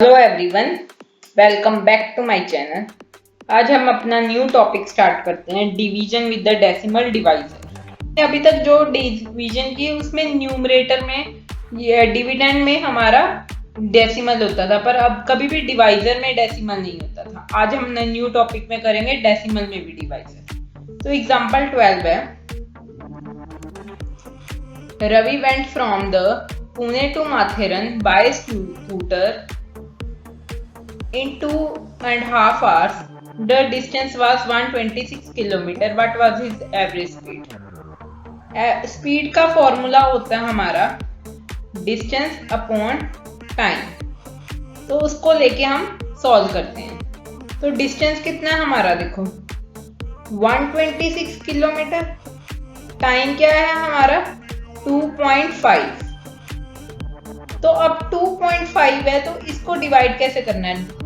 Hello everyone, welcome back to my channel. आज हम अपना न्यू टॉपिक स्टार्ट करते हैं, division with the decimal divisor. अभी तक जो डिवीजन की उसमें न्यूमरेटर में डिविडेंड में हमारा डेसिमल होता था, पर अब कभी भी डिवाइजर में डेसिमल नहीं होता था। आज हम न्यू टॉपिक में करेंगे डेसिमल में भी डिवाइजर। तो एग्जांपल 12 है, Ravi went from the Pune to Matheran by scooter in 2.5 hours. The distance was 126 km. What was his average speed? Speed का फॉर्मूला होता है हमारा डिस्टेंस अपॉन टाइम, तो उसको लेके हम सॉल्व करते हैं। तो डिस्टेंस कितना है हमारा, देखो 126 किलोमीटर, टाइम क्या है हमारा 2.5। तो अब 2.5 है, तो इसको डिवाइड कैसे करना है,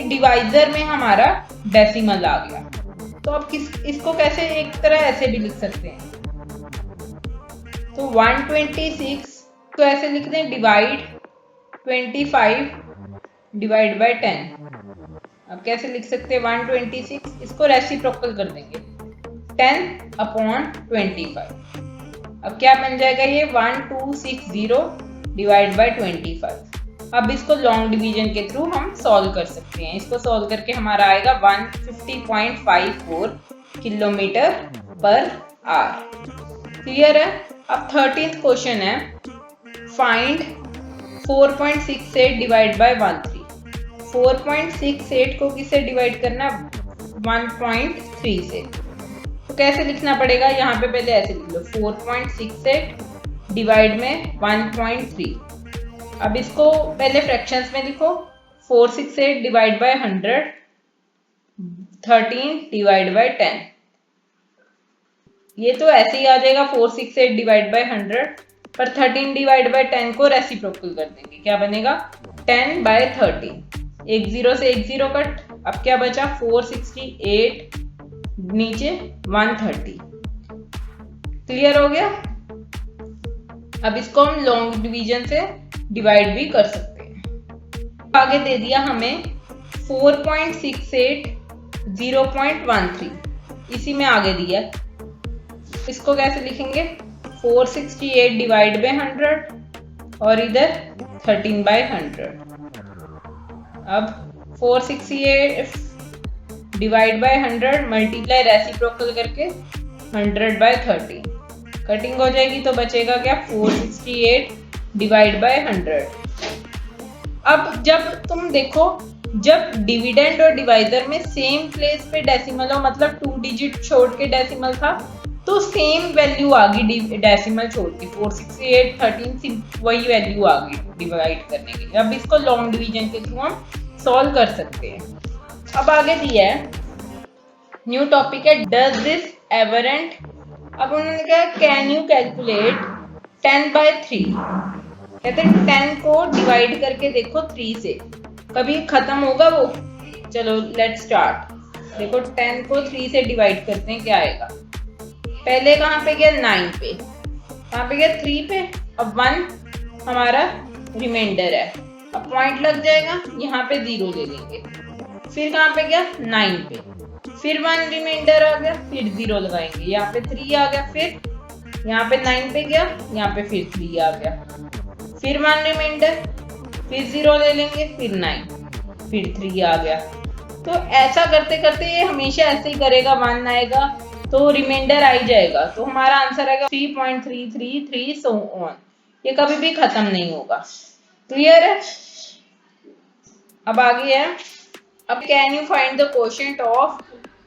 डिवाइजर में हमारा डेसिमल आ गया। तो अब इसको कैसे, एक तरह ऐसे भी लिख सकते हैं। तो 126 तो ऐसे लिख दें, डिवाइड 25 डिवाइड बाय 10। अब कैसे लिख सकते हैं 126, इसको रेसिप्रोकल कर देंगे 10 अपॉन 25। अब क्या बन जाएगा ये 1260 डिवाइड बाय 25। अब इसको लॉन्ग डिवीजन के थ्रू हम सॉल्व कर सकते हैं। इसको सॉल्व करके हमारा आएगा 150.54 किलोमीटर पर आवर। क्लियर है। अब 13th क्वेश्चन है, फाइंड 4.68 डिवाइड बाय 13। 4.68 को किससे डिवाइड करना, 1.3 से। तो कैसे लिखना पड़ेगा, यहाँ पे पहले ऐसे लिख लो 4.68 डिवाइड में 1.3। अब इसको पहले फ्रैक्शंस में लिखो, 468 डिवाइड बाय 100, 13 डिवाइड बाय 10। ये तो ऐसे ही आ जाएगा 468 डिवाइड बाय 100, पर 13 डिवाइड बाय 10 को रेसिप्रोकल कर देंगे, क्या बनेगा 10 बाय 13। एक जीरो से एक जीरो कट। अब क्या बचा 468 नीचे 130। क्लियर हो गया। अब इसको हम लॉन्ग डिवीजन से डिवाइड भी कर सकते हैं। आगे दे दिया हमें 4.68 0.13, इसी में आगे दिया। इसको कैसे लिखेंगे, 468 डिवाइड बाय 100 और इधर 13 बाय 100। अब 468 डिवाइड बाय 100 मल्टीप्लाई रेसिप्रोकल करके 100 बाय 30, कटिंग हो जाएगी तो बचेगा क्या 468 डिवाइड बाय 100। अब जब तुम देखो, जब डिविडेंड और डिवाइजर में सेम प्लेस पे डेसिमल हो, मतलब 2 डिजिट छोड़ के डेसिमल था, तो सेम वैल्यू आ गई डेसिमल छोड़ के 468 13 वही वैल्यू आ गई डिवाइड करने के लिए। अब इसको लॉन्ग डिवीजन के थ्रू हम सॉल्व कर सकते हैं। अब आगे दिया है, न्यू टॉपिक है, डज दिस एवरेंट। अब उन्होंने कहा कैन यू कैलकुलेट 10 बाय 3। कहते हैं 10 को डिवाइड करके देखो 3 से, कभी खत्म होगा वो। चलो लेट स्टार्ट। देखो 10 को 3 से डिवाइड करते हैं, क्या आएगा। पहले कहाँ पे गया 9 पे, कहाँ पे गया 3 पे। अब 1 हमारा रिमाइंडर है, अब पॉइंट लग जाएगा, यहाँ पे 0 ले लेंगे। फिर कहाँ पे गया 9 पे, फिर 1 रिमाइंडर आ गया, फिर 0 लगाएंगे, यहाँ पे 3 आ गया, फिर यहाँ पे 9 पे गया, यहाँ पे फिर 3 आ गया, फिर 1 रिमाइंडर, फिर 0 ले लेंगे, फिर 9, फिर 3 आ गया। तो ऐसा करते करते ये हमेशा ऐसे ही करेगा, 1 आएगा तो रिमाइंडर आ ही जाएगा, तो हमारा आंसर आएगा 3.333 सो ऑन। ये कभी भी खत्म नहीं होगा। क्लियर है। अब आगे है, अब can you find the quotient of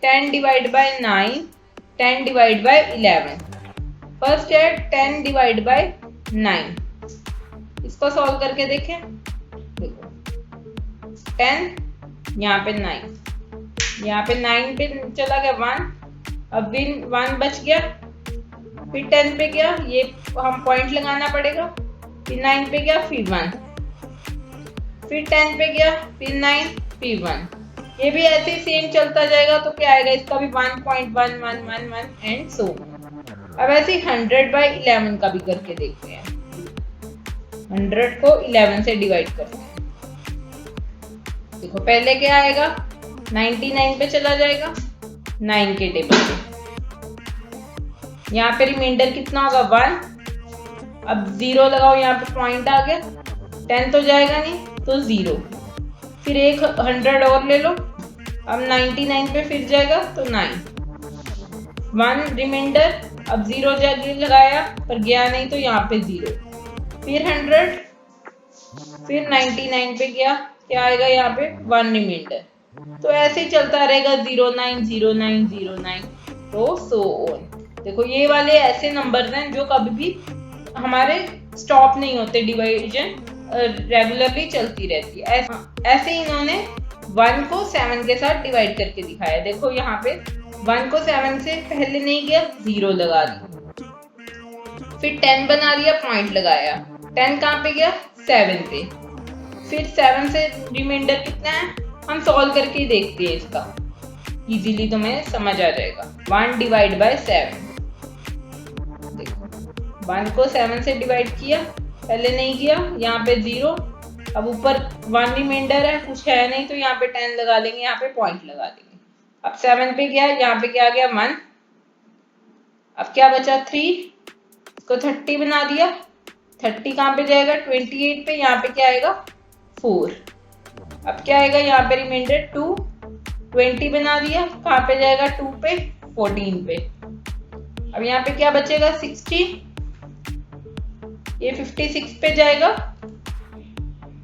10 divide by 9, 10 divide by 11। First है 10 डिवाइड बाय 9, इसको सॉल्व करके देखें। देखो 10, यहाँ पे 9, यहाँ पे 9 पे चला गया 1, अब भी 1 बच गया, फिर 10 पे गया, ये हम पॉइंट लगाना पड़ेगा, फिर 9 पे गया, फिर 1, फिर 10 पे गया, फिर 9, फिर 1। ये भी ऐसे ही सेम चलता जाएगा, तो क्या आएगा इसका भी 1.1111 एंड सो। अब ऐसे 100 बाय 11 का भी करके देखते हैं। 100 को 11 से डिवाइड करते हैं। देखो पहले क्या आएगा, 99 पे चला जाएगा 9 के टेबल पे। यहाँ पे रिमाइंडर कितना होगा 1। अब 0 लगाओ, यहाँ पे पॉइंट आ गया, 10 तो जाएगा नहीं तो 0। फिर एक 100 और ले लो, अब 99 पे फिर जाएगा तो 9। 1 रिमाइंडर, अब 0 जगह लगाया पर गया नहीं तो यहाँ पे 0। फिर 100, फिर 99 पे गया, क्या आएगा यहाँ पे 1 रिमाइंडर। तो ऐसे ही चलता रहेगा 090909 तो सो ऑन। देखो ये वाले ऐसे नंबर्स हैं जो कभी भी हमारे स्टॉप नहीं होते, डिवीजन रेगुलरली चलती रहती है। ऐसे ही इन्होंने 1 को 7 के साथ डिवाइड करके दिखाया। देखो यहाँ पे 1 को 7 से पहले नहीं गया, 0 लगा दिया, फिर 10 बना दिया, पॉइंट लगाया, 10 कहाँ पे गया 7 पे। फिर 7 से रिमाइंडर कितना है हम सॉल्व करके ही देखते हैं, इसका इजीली तुम्हें समझ आ जाएगा। 1 डिवाइड बाय 7, देखो 1 को 7 से डिवाइड किया, पहले नहीं किया, यहाँ पे 0, अब ऊपर 1 रिमाइंडर है, कुछ है नहीं तो यहाँ पे 10 लगा लेंगे, यहाँ पे पॉइंट लगा देंगे। अब 7 पे गया, यहाँ पे क्या आ गया 1, अब क्या बचा 3, इसको 30 बना दिया, 30 कहाँ पे जाएगा 28 पे, यहाँ पे क्या आएगा 4। अब क्या आएगा यहाँ पे रिमाइंडर 2, 20 बना दिया, कहाँ पे जाएगा 2 पे 14 पे। अब यहाँ पे क्या बचेगा 60, ये 56 पे जाएगा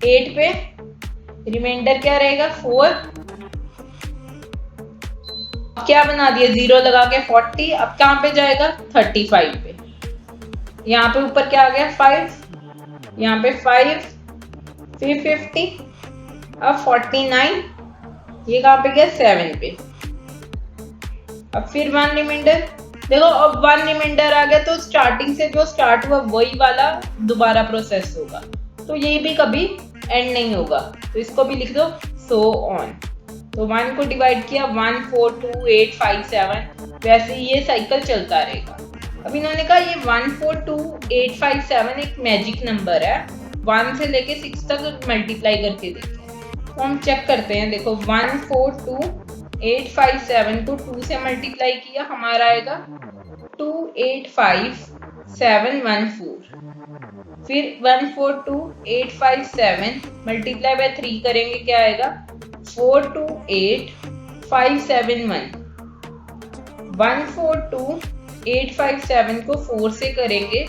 8 पे, रिमाइंडर क्या रहेगा 4। क्या बना दिया 0 लगा के 40, अब कहाँ पे जाएगा 35 पे। यहाँ पे ऊपर क्या आ गया 5, यहाँ पे 5, फिर 50, अब 49, ये कहाँ पे गया 7 पे। अब फिर 1 रिमाइंडर, देखो अब 1 रिमाइंडर आ गया तो स्टार्टिंग से जो स्टार्ट हुआ वही वाला दोबारा प्रोसेस होगा, तो ये भी कभी एंड नहीं होगा, तो इसको भी लिख दो सो ऑन। तो 1 को डिवाइड किया 1 4 2 8 5 7, वैसे ये साइकिल चलता रहेगा। अब इन्होंने कहा ये 1 4 2 8 5 7 एक मैजिक नंबर है, 1 से लेके 6 तक मल्टीप्लाई करके देखें। तो हम चेक करते हैं, देखो 1 4 2 8 5 7 को 2 से मल्टीप्लाई किया, हमारा आएगा 2 8 5 7 1 4। फिर 1 4 2 8 5 7 मल्टीप्लाई बाय 3 करेंगे, क्या आएगा 4 2 8 5 7 1। 1 4 2 8 5 7 को 4 से करेंगे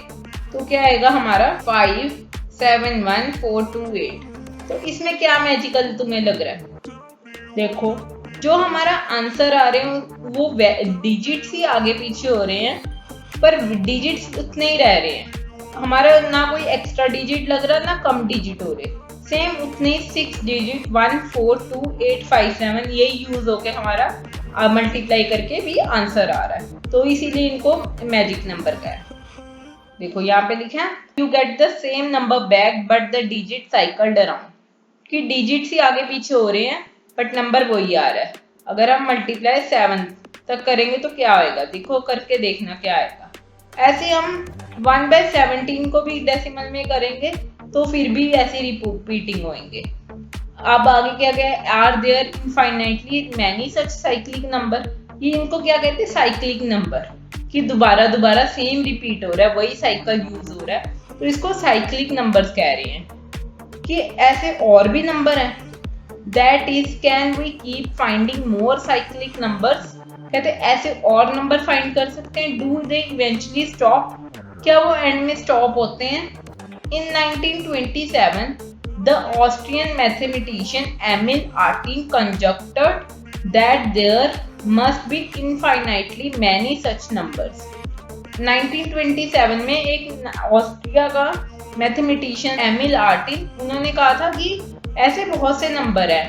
तो क्या आएगा हमारा 5 7 1 4 2 8। तो इसमें क्या मैजिकल तुम्हें लग रहा है? देखो जो हमारा आंसर आ रहे हैं वो डिजिट्स ही आगे पीछे हो रहे हैं, पर डिजिट्स उतने ही रह रहे हैं। हमारा ना कोई एक्स्ट्रा डिजिट लग रहा ना कम डिजिट हो रहे, सेम उतने 6 डिजिट 1 4 2 8 5 7 ये यूज होके हमारा मल्टीप्लाई करके भी आंसर आ रहा है, तो इसीलिए इनको मैजिक नंबर का है। देखो यहाँ पे लिखा है you get the same number back but the digit साइकल्ड around, कि डिजिट्स ही आगे पीछे हो रहे हैं बट नंबर वही आ रहा है। अगर हम मल्टीप्लाई 7 तक करेंगे तो क्या आएगा, देखो करके देखना क्या आएगा। ऐसे हम 1/17 को भी डेसिमल में करेंगे तो फिर भी ऐसी रिपीटिंग होंगे। अब आगे क्या क्या, are there infinitely many such cyclic number, ये इनको क्या कहते हैं साइक्लिक नंबर, कि दोबारा दोबारा सेम रिपीट हो रहा है, वही साइकिल यूज हो रहा है, तो इसको साइक्लिक नंबर्स कह रहे हैं। कि ऐसे और भी नंबर हैं, that is can we keep finding more cyclic numbers, कहते ऐसे और नंबर फाइंड कर सकते हैं। डू दे इवेंचुअली स्टॉप, क्या वो एंड में स्टॉप होते हैं। इन 1927 the Austrian mathematician Emil Artin conjectured that there must be infinitely many such numbers. 1927 में एक ऑस्ट्रिया का मैथमेटिशियन एमिल आर्टिन, उन्होंने कहा था कि ऐसे बहुत से नंबर हैं।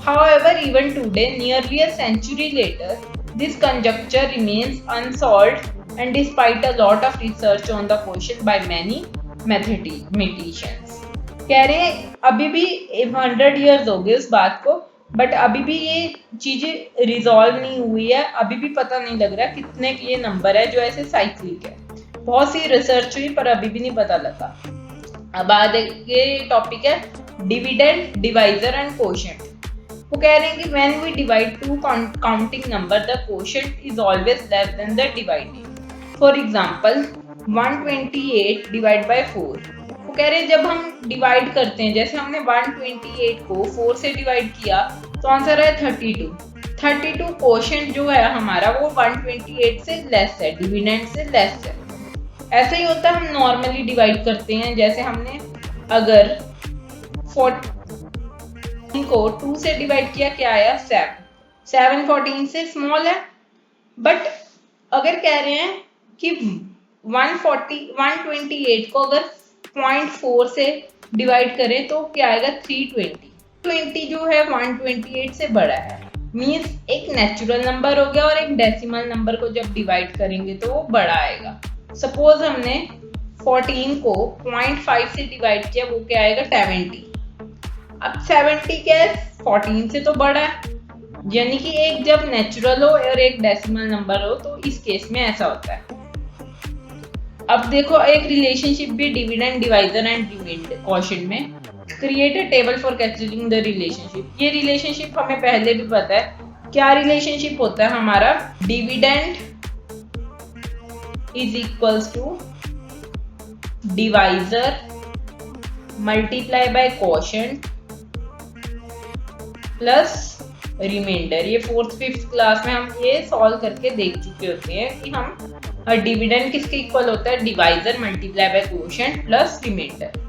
However, even today, nearly a century later, this conjecture remains unsolved, and despite a lot of research on the question by many mathematicians, कह रहे हैं अभी भी 100 years हो गए उस बात को, बट अभी भी ये चीजें रिजॉल्व नहीं हुई है, अभी भी पता नहीं लग रहा कितने ये नंबर है जो ऐसे साइक्लिक है। बहुत सी रिसर्च हुई पर अभी भी नहीं पता लगा। अब आगे टॉपिक है डिविडेंड, डिवाइजर एंड कोशेंट। वो कह रहे हैं कि when we divide two counting number the quotient is always less than the divided. For example 128 divide by 4। वो कह रहे हैं जब हम डिवाइड करते हैं, जैसे हमने 128 को 4 से डिवाइड किया तो आंसर है 32। 32 कोशेंट जो है हमारा वो 128 से लेस है, डिविडेंड से लेस है। ऐसे ही होता है हम नॉर्मली डिवाइड करते हैं, जैसे हमने अगर 14 को 2 से डिवाइड किया, क्या आया 7। 7 14 से स्मॉल है, बट अगर कह रहे हैं कि 128 को अगर 0.4 से डिवाइड करें तो क्या आएगा 320। 20 जो है 128 से बड़ा है, मीन्स एक नेचुरल नंबर हो गया और एक डेसिमल नंबर को जब डिवाइड करेंगे तो वो बड़ा आएगा। सपोज हमने 14 को 0.5 से डिवाइड किया, वो क्या आएगा 70। अब 70 क्या है 14 से तो बड़ा है, यानी कि एक जब नेचुरल हो और एक डेसिमल नंबर हो तो इस केस में ऐसा होता है। अब देखो एक रिलेशनशिप भी dividend, divisor and remainder quotient में। Create a table for calculating the relationship. ये रिलेशनशिप हमें पहले भी पता है, क्या रिलेशनशिप होता है हमारा, dividend is equals to divisor multiply by quotient plus reminder. ये 4th 5th क्लास में हम ये सॉल्व करके देख चुके होते हैं कि हम डिविडेंड किसके इक्वल होता है, divisor multiply by quotient plus remainder.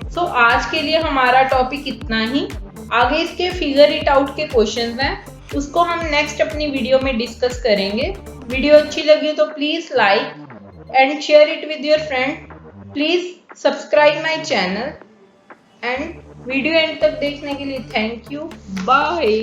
So आज के लिए हमारा टॉपिक इतना ही। आगे इसके फिगर इट आउट के क्वेश्चंस हैं, उसको हम नेक्स्ट अपनी वीडियो में डिस्कस करेंगे। वीडियो अच्छी लगी तो please like and share it with your friend. Please subscribe my channel and video and तक देखने के लिए थैंक यू। बाय।